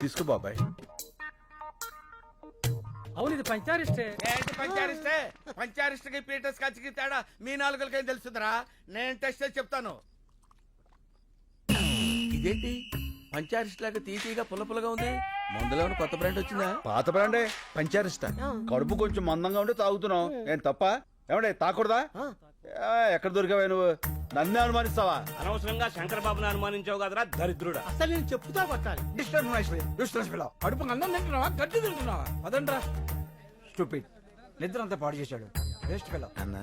తీసుకో బాబాయ్. అవును ఇది పంచారిస్టే. ఏంటి పంచారిస్టే? పంచారిస్ట్కి పీటర్ స్కాచ్కి తేడా మీ నాలుగులకేం తెలుస్తుందిరా? నేను టెస్ట్ చేసి చెప్తాను. ఇదేంటి పంచారిస్ట్ లాగా తీతీగా పుల్లపుల్లగా ఉంది? మందులో ఉన్న కొత్త బ్రాండ్ వచ్చిందా? పాత బ్రాండే పంచారిస్ట. కడుపు కొంచెం మందంగా ఉంటే తాగుతున్నావు. ఏం తప్ప? ఏమంటే తాకూడదా? ఎక్కడ దొరికావా నువ్వు? నన్నే అనుమానిస్తావా? అనవసరంగా శంకర్ బాబుని అనుమానించావు కదరా దరిద్రుడా. అసలు నేను చెప్తా పట్టాలి. కడుపు అన్నం తింటున్నావా గడ్డి తింటున్నావా? అదండ్రా స్టూపిడ్. నిద్ర అంతా పాడు చేశాడు. Waste fellow. అన్న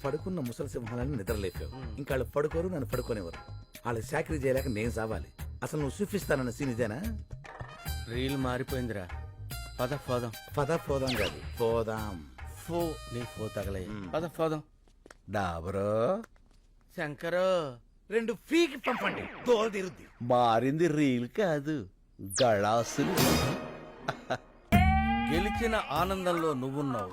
పడుకున్న ముసలి సింహాలని నిద్రలేపావు. ఇంకా వాళ్ళు పడుకోరు, నన్ను పడుకోనివ్వరు. వాళ్ళు చాకరీ చేయలేక నేను సావాలి. అసలు నువ్వు చూపిస్తానన్న సీన్ ఇదేనా? రీల్ మారిపోయిందిరా. పద పోదాం. పద పోదాం కాదు, పోదాం. ఫో నీ ఫో తగలయ్య. పద పోదాం. డాబరో శంకరు 2 ఫీకి పంపండి, తోలు తీరుద్ది. మారింది రీల్ కాదు, గళాసులు. గెలిచిన ఆనందంలో నువ్వున్నావు,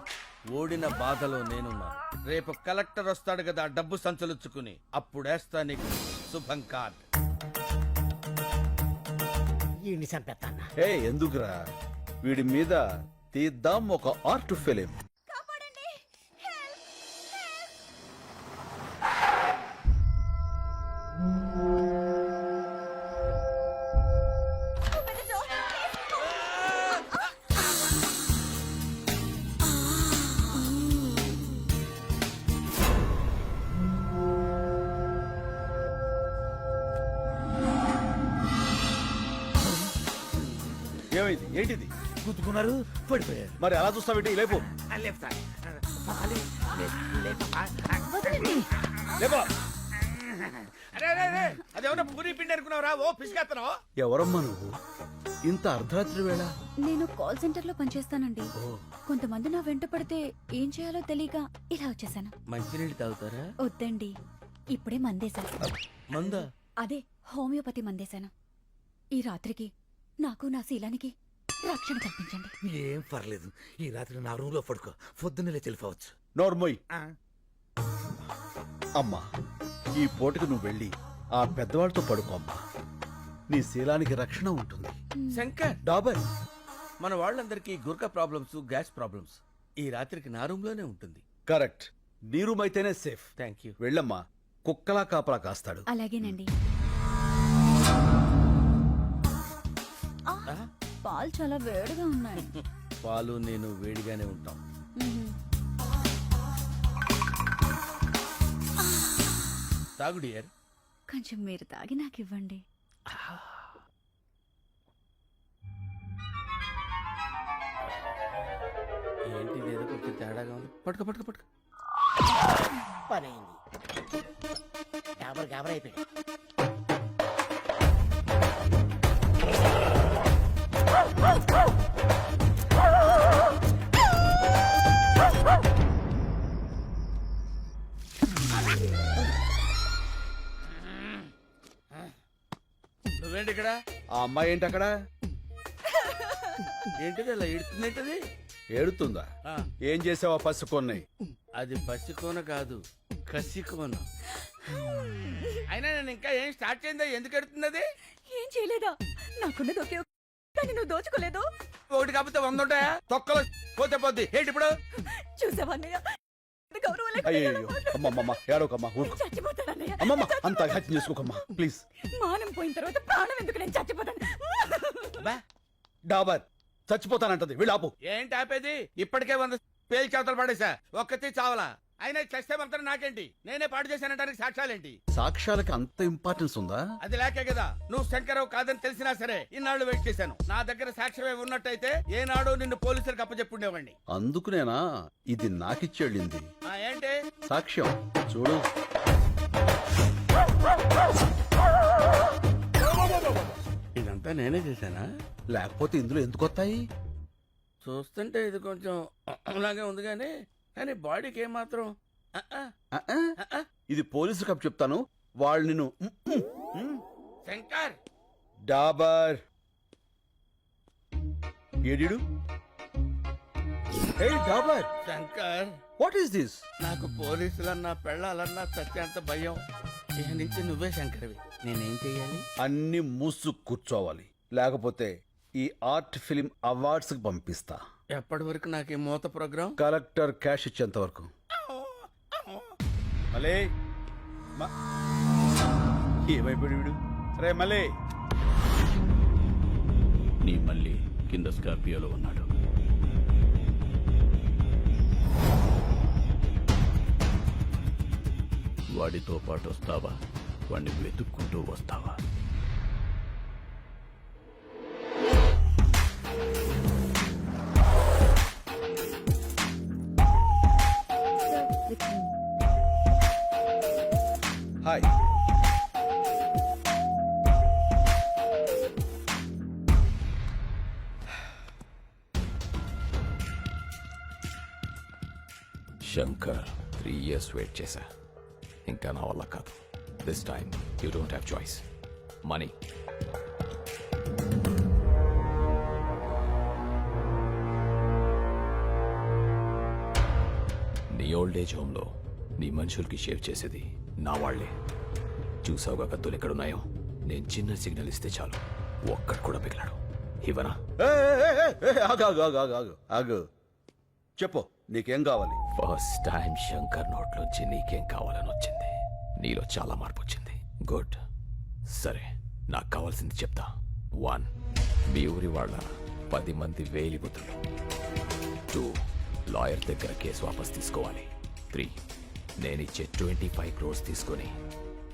ఓడిన బాధలో నేనున్నాను. రేపు కలెక్టర్ వస్తాడు కదా డబ్బు సంచలుచ్చుకుని, అప్పుడేస్తా నీకు శుభం కార్డ్. ఈ చంపేస్తాను. ఏ ఎందుకురా? వీడి మీద తీద్దాం ఒక ఆర్ట్ ఫిలిం. ఏమైంది? ఏంటిది? గుద్దుకున్నారు, పడిపోయారు. మరి అలా చూస్తావేంటి? లేపు లేపా. అదేమన్నా పూరి పిండి అనుకున్నావురా? ఓ పిసికేస్తున్నావు. ఎవరమ్మా నువ్వు? ఇంత అర్ధరాత్రి వేళ? నేను కాల్ సెంటర్ లో పనిచేస్తానండి. కొంతమంది నా వెంట పడితే ఏం చేయాలో తెలియక ఇలా వచ్చేసాను. మంచినీళ్ళు తాగుతారా? వద్దండి, ఇప్పుడే మందేశాను. మందా? అదే హోమియోపతి మందేశాను. ఈ రాత్రికి నాకు నా శీలానికి రక్షణ కల్పించండి. ఏం పర్లేదు, ఈ రాత్రి నా రూమ్ లో పడుకో, పొద్దున్నే తెలిపోవచ్చు. నోర్మోయ్. అమ్మా, ఈ పూటకు నువ్వు వెళ్ళి ఆ పెద్దవాళ్ళతో పడుకో అమ్మా. నీ శీలానికి రక్షణ ఉంటుంది. శంకర్, డాబర్, మన వాళ్ళందరికీ గుర్కా ప్రాబ్లమ్స్, గ్యాస్ ప్రాబ్లమ్స్. ఈ రాత్రికి నా రూమ్ లోనే ఉంటుంది. కరెక్ట్. నీ రూమ్ అయితేనే సేఫ్. Thank you. వెళ్ళమ్మా, కుక్కలా కాపలా కాస్తాడు. అలాగేనండి. పాలు చాలా వేడిగా ఉన్నాయి. పాలు నేను వేడిగానే ఉంటాం. తాగు డియర్. కొంచెం మీరు తాగి నాకు ఇవ్వండి. ఏంటి ఏదో కొంచెం తేడాగా ఉంది. పట్టుకో పట్టుకో పట్టుకో. పని అయింది. గాబర్ గాబర్ అయిపోయాడు. నువ్వేంటి ఇక్కడ? ఆ అమ్మాయి ఏంటి అక్కడ? ఏంటిది అలా ఏడుతుందేంటది? ఏడుతుందా? ఏం చేసావా పసుకొన్నాయి? అది పసికోన కాదు, కసికోన. అయినా నేను ఇంకా ఏం స్టార్ట్ చేయందా? ఎందుకు ఎడుతున్నది? ఏం చేయలేదా? నాకున్నది ఒకే కానీ నువ్వు దోచుకోలేదు. ఒకటి కాకపోతే 100 ఉంటాయా? తొక్కలో పోతే పోద్ది. ఏంటి ఇప్పుడు? చూసావా అన్నయ్య? గౌరవం లేకుండా అయ్యో ఎలా మాట్లాడుతున్నావు? అమ్మమ్మ, ఏడోకమ్మా, ఊరుకో. చచ్చిపోతానన్నయ్య. అమ్మమ్మ, అంత అఘాత్యం చేసుకోకమ్మా ప్లీజ్. మానం పోయిన తర్వాత ప్రాణం ఎందుకు? నేను చచ్చిపోతాను. బా, డాబర్ చచ్చిపోతానంటది, వీళ్ళాపు. ఏంటి ఆపేది? ఇప్పటికే 100 పేలు చేతలు పడేసా, ఒక్కతి చావలా. అయినా చస్తే మాత్రం నాకేంటి? నేనే పాటు చేశానంటానికి సాక్ష్యాలేంటి? సాక్ష్యాలకి అంత ఇంపార్టెన్స్ ఉందా? అది లేకే కదా నువ్వు శంకరావు కాదని తెలిసినా సరే ఇన్నాళ్ళు వెయిట్ చేశాను. నా దగ్గర సాక్ష్యమే ఉన్నట్టయితే ఏనాడు నిన్ను పోలీసులకు అప్పచెప్పుండేవాడిని. అందుకునేనా ఇది నాకిచ్చెళ్ళింది? ఏంటి సాక్ష్యం చూడు. ఇదంతా నేనే చేశానా? లేకపోతే ఇందులో ఎందుకు వస్తాయి? చూస్తుంటే ఇది కొంచెం అలాగే ఉంది కానీ బాడీకి ఏమాత్రం ఇది పోలీసు కప్ చెప్తాను, వాళ్ళు నిన్ను. శంకర్, డాబర్ ఏడిడు? Hey Dabar, Shankar, what is this? నాకు పోలీసులన్నా పెళ్ళాలన్నా సత్యంత భయం. ఇక నుంచి నువ్వే శంకర్వి. నేనేం చెయ్యాలి? అన్ని మూసు కూర్చోవాలి. లేకపోతే ఈ ఆర్ట్ ఫిలిం అవార్డ్స్ కి పంపిస్తా. ఎప్పటి వరకు నాకు ఈ మూత ప్రోగ్రాం? కలెక్టర్ క్యాష్ ఇచ్చేంత వరకు. మళ్ళీ ఏమైపోయాడు వీడు? రే మళ్ళీ నీ మళ్ళీ కింద స్కార్పియోలో ఉన్నాడు. వాడితో పాటు వస్తావా? వాడిని వెతుక్కుంటూ వస్తావా? హాయ్. శంకర్ 3 years వెయిట్ చేశా. ఇంకా నా వల్ల కాదు. This time you don't have choice. Money. నీ ఓల్డ్ ఏజ్ హోమ్లో నీ మనుషులకి షేవ్ చేసేది నా వాళ్లే. చూసావుగా కత్తులు ఎక్కడున్నాయో? నేను చిన్న సిగ్నల్ ఇస్తే చాలు, ఒక్కడు కూడా మిగిలాడు. ఇవనా? ఆగు ఆగు ఆగు ఆగు ఆగు ఆగు. చెప్పు, నీకేం కావాలి? ఫస్ట్ టైం శంకర్ నోట్లోంచి నీకేం కావాలని వచ్చింది. నీలో చాలా మార్పు వచ్చింది. గుడ్. సరే, నాకు కావాల్సింది చెప్తా. 1, మీ ఊరి వాళ్ళ 10 మంది వేలిబుద్ధులు. 2, లాయర్ దగ్గర కేసు వాపస్ తీసుకోవాలి. 3, నేనిచ్చే 25 crores తీసుకొని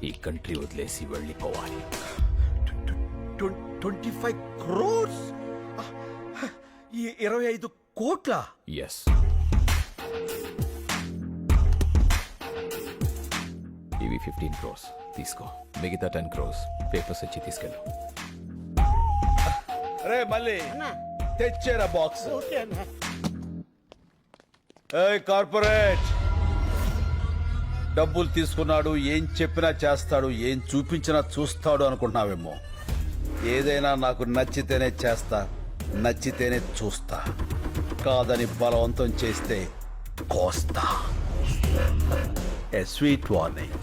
ఈ కంట్రీ వదిలేసి వెళ్ళిపోవాలి. 25 crores? 25 కోట్ల? ఎస్. ఇవి 15 crores తీసుకో. మిగతా 10 crores పేపర్స్ వచ్చి తీసుకెళ్ళు. రే మళ్ళీ అన్నా తెచ్చేరా బాక్స్. ఓకే అన్నా. ఏయ్ కార్పొరేట్, డబ్బులు తీసుకున్నాడు, ఏం చెప్పినా చేస్తాడు, ఏం చూపించినా చూస్తాడు అనుకుంటున్నావేమో. ఏదైనా నాకు నచ్చితేనే చేస్తా, నచ్చితేనే చూస్తా. కాదని బలవంతం చేస్తే కోస్తా. ఏ స్వీట్ వార్నింగ్.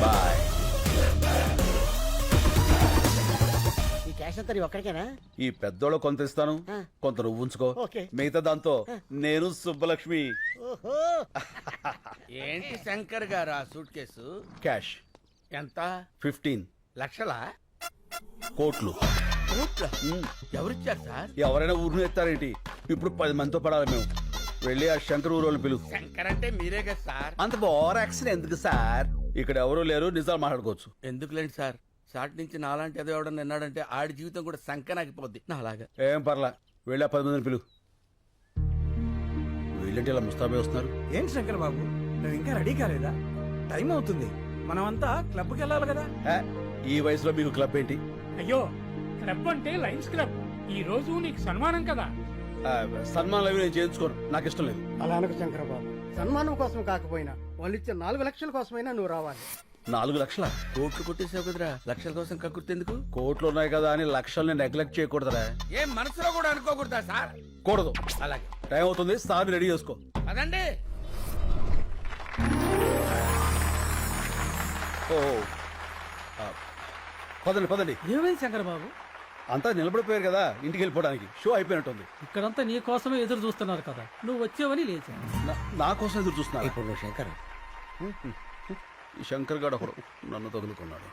బాయ్. ఈ క్యాష్ అంతా నీవు ఒక్కడికేనా? ఈ పెద్దోళ్ళు కొంత ఇస్తాను, కొంత నువ్వు ఉంచుకో. ఓకే. మిగతా దాంతో నేను సుబ్బలక్ష్మి. ఓహో. ఏంటి శంకర్ గారు ఆ సూట్ కేసు? క్యాష్ ఎంత? 15 లక్షలా? కోట్లు. కోట్లా? ఎవరిచ్చారు సార్? ఎవరైనా ఊరిని ఎత్తారేంటి? ఇప్పుడు 10 మందితో పడాలి మేము. వెళ్ళి ఆ శంకర్ ఊరోళ్ళు పిలువు. శంకర్ అంటే మీరే కదా సార్? అంత ఓవర్ యాక్షన్ ఎందుకు సార్? ఇక్కడ ఎవరు లేరు, నిజాలు మాట్లాడుకోవచ్చు. ఎందుకులేండి సార్, షార్ట్ నుంచి నాలాంటి ఏదో ఎవడన్నా విన్నాడంటే ఆడి జీవితం కూడా సంకనాగిపోద్ది. నా అలాగా. ఏం పర్లా, వెళ్ళి ఆ 10 మందిని పిలువు. వీళ్ళంటే ఇలా ముస్తాబే వస్తున్నారు. ఏంటి శంకర్ బాబు, నువ్వు ఇంకా రెడీ కాలేదా? టైం అవుతుంది. మనమంతా క్లబ్కి వెళ్ళాలి కదా. ఏ, ఈ వయసులో మీకు క్లబ్ ఏంటి? అయ్యో, క్లబ్ అంటే లయన్స్ క్లబ్. ఈ రోజు నీకు సన్మానం కదా. సన్మానాలు అవి నేను చేయించుకోను, నాకు ఇష్టం లేదు. అలా అనుకు శంకరబాబు, సన్మానం కోసం కాకపోయినా వాళ్ళు ఇచ్చే 4 లక్షల కోసమైనా నువ్వు రావాలి. 4 లక్షల? కోట్లు కొట్టేసావు కదరా, లక్షల కోసం కక్కుర్తెందుకు? కోట్లు ఉన్నాయి కదా అని లక్షల్ని నెగ్లెక్ట్ చేయకూడదురా. ఏం మనసులో కూడా అనుకోకూడదా సార్? కూడదు. అలాగే. టైం అవుతుంది, సార్ రెడీ చేసుకో. అదండి. ఓ పదండి పదండి. ఏమైంది శంకరబాబు? అంతా నిలబడిపోయారు కదా, ఇంటికి వెళ్ళిపోవడానికి. షో అయిపోయినట్టుంది. ఇక్కడంతా నీ కోసమే ఎదురు చూస్తున్నారు కదా, నువ్వు వచ్చావని లేచా. నా కోసం ఎదురు చూస్తున్నా. ఇప్పుడు నువ్వు శంకర్. ఈ శంకర్ గాడు ఒకడు నన్ను తగులుకున్నాడు.